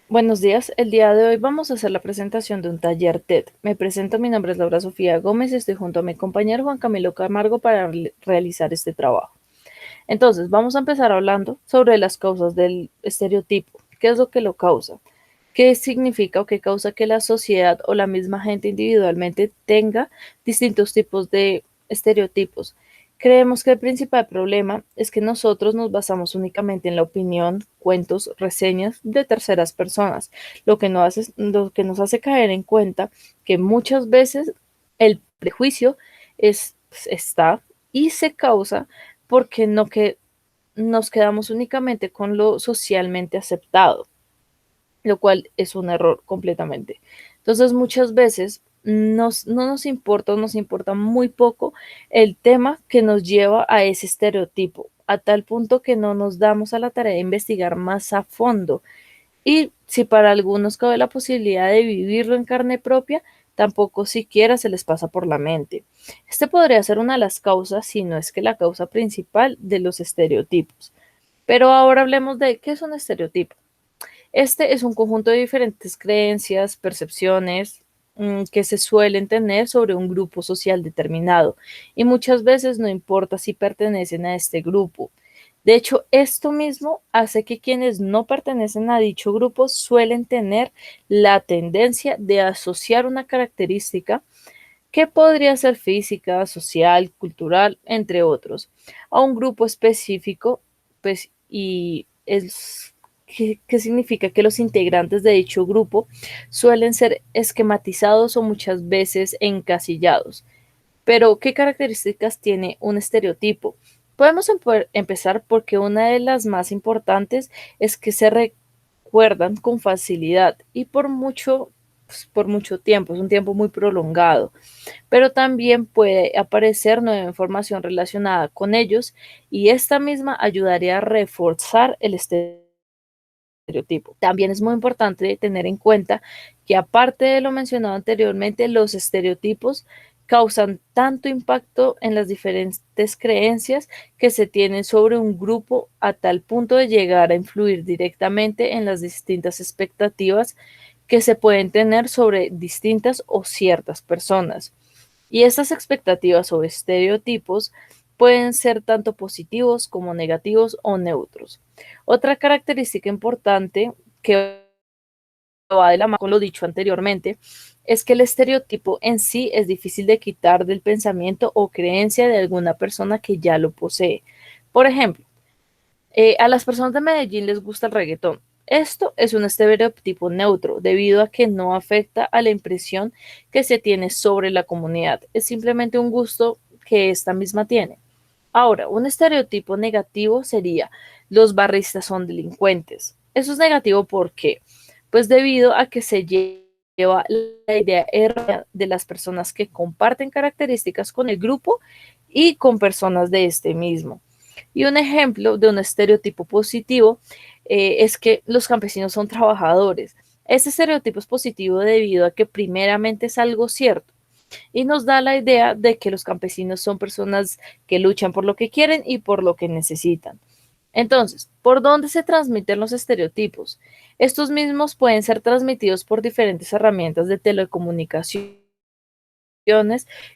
Buenos días, el día de hoy vamos a hacer la presentación de un taller TED. Me presento, mi nombre es Laura Sofía Gómez y estoy junto a mi compañero Juan Camilo Camargo para realizar este trabajo. Entonces, vamos a empezar hablando sobre las causas del estereotipo. ¿Qué es lo que lo causa? ¿Qué significa o qué causa que la sociedad o la misma gente individualmente tenga distintos tipos de estereotipos? Creemos que el principal problema es que nosotros nos basamos únicamente en la opinión, cuentos, reseñas de terceras personas, lo que nos hace caer en cuenta que muchas veces el prejuicio está y se causa porque no que nos quedamos únicamente con lo socialmente aceptado, lo cual es un error completamente. Entonces, muchas veces no nos importa o nos importa muy poco el tema que nos lleva a ese estereotipo, a tal punto que no nos damos a la tarea de investigar más a fondo. Y si para algunos cabe la posibilidad de vivirlo en carne propia, tampoco siquiera se les pasa por la mente. Este podría ser una de las causas, si no es que la causa principal de los estereotipos. Pero ahora hablemos de qué es un estereotipo. Este es un conjunto de diferentes creencias, percepciones que se suelen tener sobre un grupo social determinado y muchas veces no importa si pertenecen a este grupo. De hecho, esto mismo hace que quienes no pertenecen a dicho grupo suelen tener la tendencia de asociar una característica que podría ser física, social, cultural, entre otros, a un grupo específico, pues, y es que significa que los integrantes de dicho grupo suelen ser esquematizados o muchas veces encasillados. Pero, ¿qué características tiene un estereotipo? Podemos empezar porque una de las más importantes es que se recuerdan con facilidad y por mucho tiempo, es un tiempo muy prolongado, pero también puede aparecer nueva información relacionada con ellos y esta misma ayudaría a reforzar el estereotipo. También es muy importante tener en cuenta que aparte de lo mencionado anteriormente, los estereotipos causan tanto impacto en las diferentes creencias que se tienen sobre un grupo a tal punto de llegar a influir directamente en las distintas expectativas que se pueden tener sobre distintas o ciertas personas. Y estas expectativas o estereotipos pueden ser tanto positivos como negativos o neutros. Otra característica importante que va de la mano con lo dicho anteriormente es que el estereotipo en sí es difícil de quitar del pensamiento o creencia de alguna persona que ya lo posee. Por ejemplo, a las personas de Medellín les gusta el reggaetón. Esto es un estereotipo neutro debido a que no afecta a la impresión que se tiene sobre la comunidad. Es simplemente un gusto que esta misma tiene. Ahora, un estereotipo negativo sería los barristas son delincuentes. Eso es negativo porque, pues debido a que se lleva la idea errónea de las personas que comparten características con el grupo y con personas de este mismo. Y un ejemplo de un estereotipo positivo es que los campesinos son trabajadores. Este estereotipo es positivo debido a que primeramente es algo cierto y nos da la idea de que los campesinos son personas que luchan por lo que quieren y por lo que necesitan. Entonces, ¿por dónde se transmiten los estereotipos? Estos mismos pueden ser transmitidos por diferentes herramientas de telecomunicaciones,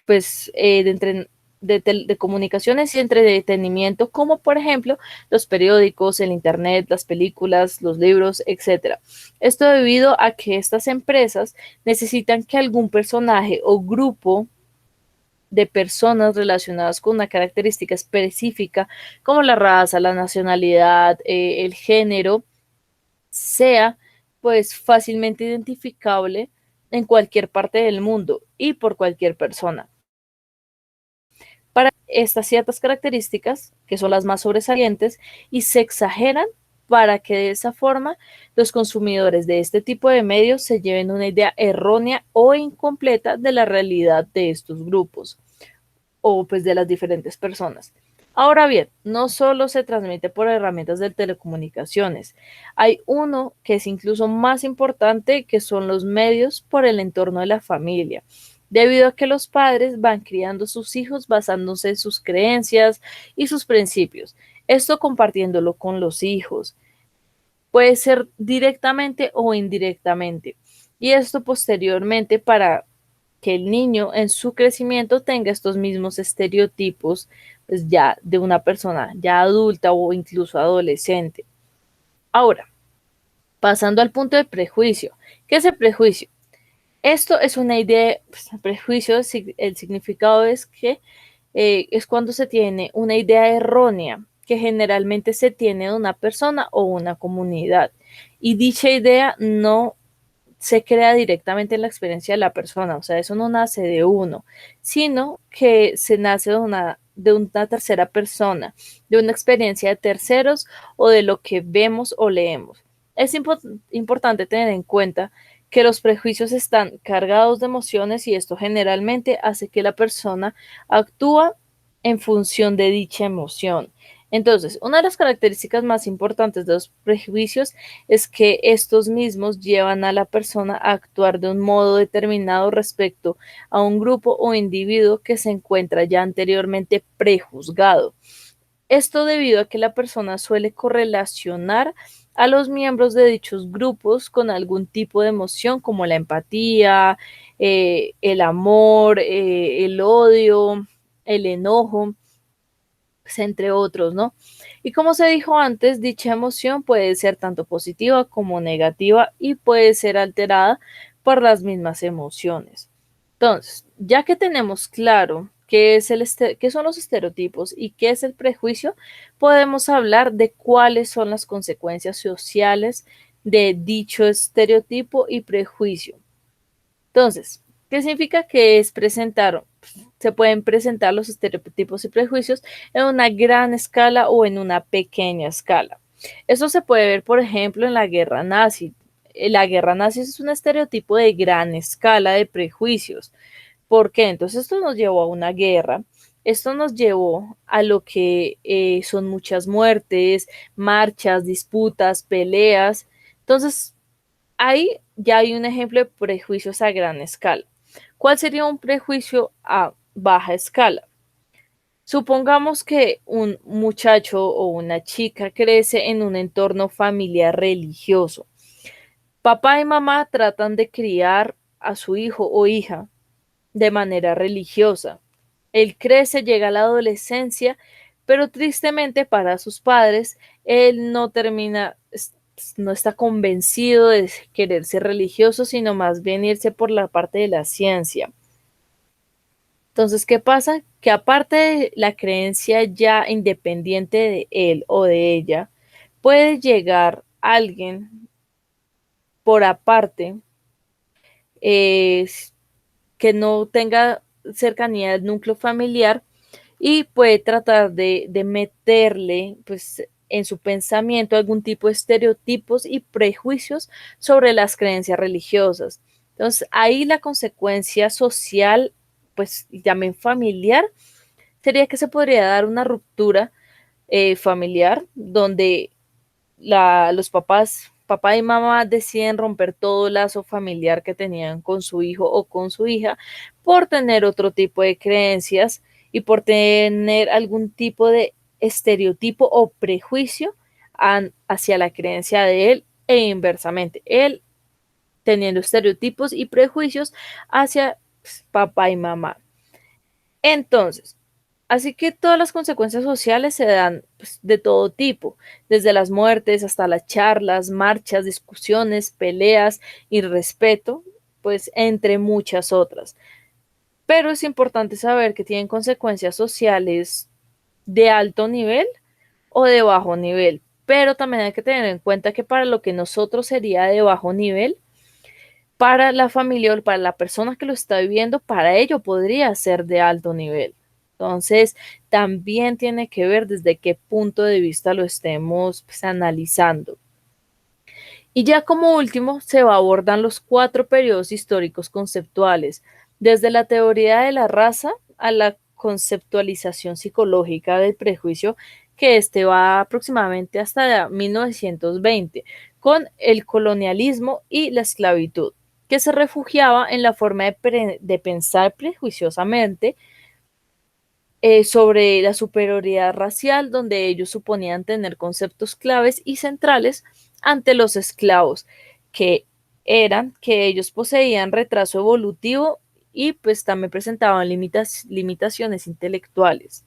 pues de comunicaciones y entretenimiento, como por ejemplo los periódicos, el internet, las películas, los libros, etcétera. Esto debido a que estas empresas necesitan que algún personaje o grupo de personas relacionadas con una característica específica, como la raza, la nacionalidad, el género, sea pues fácilmente identificable en cualquier parte del mundo y por cualquier persona. Para estas ciertas características, que son las más sobresalientes, y se exageran para que de esa forma los consumidores de este tipo de medios se lleven una idea errónea o incompleta de la realidad de estos grupos o pues de las diferentes personas. Ahora bien, no solo se transmite por herramientas de telecomunicaciones, hay uno que es incluso más importante, que son los medios por el entorno de la familia, debido a que los padres van criando a sus hijos basándose en sus creencias y sus principios, esto compartiéndolo con los hijos. Puede ser directamente o indirectamente. Y esto posteriormente para que el niño en su crecimiento tenga estos mismos estereotipos, pues ya de una persona ya adulta o incluso adolescente. Ahora, pasando al punto de prejuicio. ¿Qué es el prejuicio? Esto es una idea, pues, prejuicio, el significado es que es cuando se tiene una idea errónea que generalmente se tiene de una persona o una comunidad. Y dicha idea no se crea directamente en la experiencia de la persona, o sea, eso no nace de uno, sino que se nace de una tercera persona, de una experiencia de terceros o de lo que vemos o leemos. Es importante tener en cuenta que los prejuicios están cargados de emociones y esto generalmente hace que la persona actúe en función de dicha emoción. Entonces, una de las características más importantes de los prejuicios es que estos mismos llevan a la persona a actuar de un modo determinado respecto a un grupo o individuo que se encuentra ya anteriormente prejuzgado. Esto debido a que la persona suele correlacionar a los miembros de dichos grupos con algún tipo de emoción como la empatía, el amor, el odio, el enojo, pues, entre otros, ¿no? Y como se dijo antes, dicha emoción puede ser tanto positiva como negativa y puede ser alterada por las mismas emociones. Entonces, ya que tenemos claro qué son los estereotipos y qué es el prejuicio, podemos hablar de cuáles son las consecuencias sociales de dicho estereotipo y prejuicio. Entonces, ¿qué significa que es presentar? Se pueden presentar los estereotipos y prejuicios en una gran escala o en una pequeña escala. Eso se puede ver, por ejemplo, en la guerra nazi. La guerra nazi es un estereotipo de gran escala de prejuicios. ¿Por qué? Entonces esto nos llevó a una guerra, esto nos llevó a lo que son muchas muertes, marchas, disputas, peleas. Entonces, ahí ya hay un ejemplo de prejuicios a gran escala. ¿Cuál sería un prejuicio a baja escala? Supongamos que un muchacho o una chica crece en un entorno familiar religioso. Papá y mamá tratan de criar a su hijo o hija de manera religiosa. Él crece, llega a la adolescencia, pero tristemente para sus padres, él no termina, no está convencido de querer ser religioso, sino más bien irse por la parte de la ciencia. Entonces, ¿qué pasa? Que aparte de la creencia ya independiente de él o de ella, puede llegar alguien por aparte eh, que no tenga cercanía del núcleo familiar y puede tratar de meterle pues en su pensamiento algún tipo de estereotipos y prejuicios sobre las creencias religiosas. Entonces, ahí la consecuencia social, pues y también familiar, sería que se podría dar una ruptura familiar donde los papá y mamá deciden romper todo lazo familiar que tenían con su hijo o con su hija por tener otro tipo de creencias y por tener algún tipo de estereotipo o prejuicio hacia la creencia de él e inversamente. Él teniendo estereotipos y prejuicios hacia pues, papá y mamá. Entonces, así que todas las consecuencias sociales se dan pues, de todo tipo, desde las muertes hasta las charlas, marchas, discusiones, peleas, irrespeto, pues entre muchas otras. Pero es importante saber que tienen consecuencias sociales de alto nivel o de bajo nivel. Pero también hay que tener en cuenta que para lo que nosotros sería de bajo nivel, para la familia o para la persona que lo está viviendo, para ello podría ser de alto nivel. Entonces, también tiene que ver desde qué punto de vista lo estemos pues, analizando. Y ya como último, se abordan los 4 periodos históricos conceptuales, desde la teoría de la raza a la conceptualización psicológica del prejuicio, que este va aproximadamente hasta 1920, con el colonialismo y la esclavitud, que se refugiaba en la forma de pensar prejuiciosamente sobre la superioridad racial, donde ellos suponían tener conceptos claves y centrales ante los esclavos, que eran que ellos poseían retraso evolutivo y pues también presentaban limitaciones intelectuales.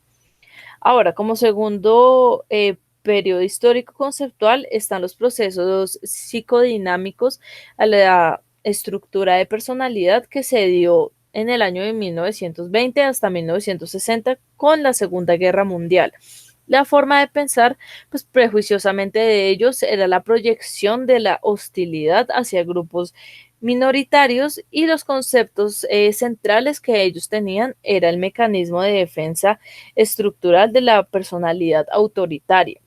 Ahora, como segundo periodo histórico conceptual están los procesos psicodinámicos a la estructura de personalidad que se dio en el año de 1920 hasta 1960 con la Segunda Guerra Mundial. La forma de pensar, pues prejuiciosamente de ellos, era la proyección de la hostilidad hacia grupos minoritarios y los conceptos centrales que ellos tenían era el mecanismo de defensa estructural de la personalidad autoritaria.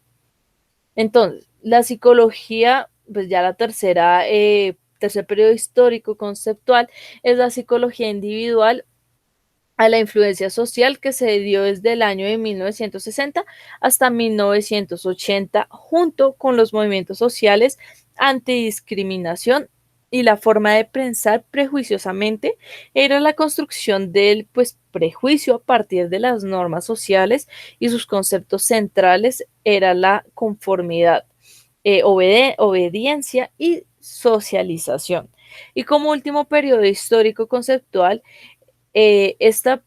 Entonces, la psicología, pues ya la tercer periodo histórico conceptual, es la psicología individual a la influencia social que se dio desde el año de 1960 hasta 1980, junto con los movimientos sociales antidiscriminación y la forma de pensar prejuiciosamente era la construcción del pues, prejuicio a partir de las normas sociales y sus conceptos centrales era la conformidad, obediencia y socialización. Y como último periodo histórico conceptual, esta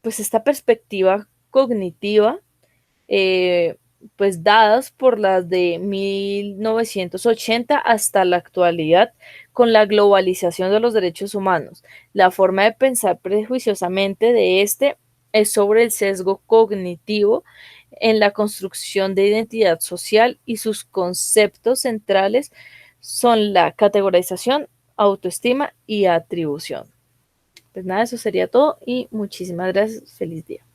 pues esta perspectiva cognitiva, eh, pues dadas por las de 1980 hasta la actualidad, con la globalización de los derechos humanos. La forma de pensar prejuiciosamente de este es sobre el sesgo cognitivo en la construcción de identidad social y sus conceptos centrales son la categorización, autoestima y atribución. Pues nada, eso sería todo y muchísimas gracias. Feliz día.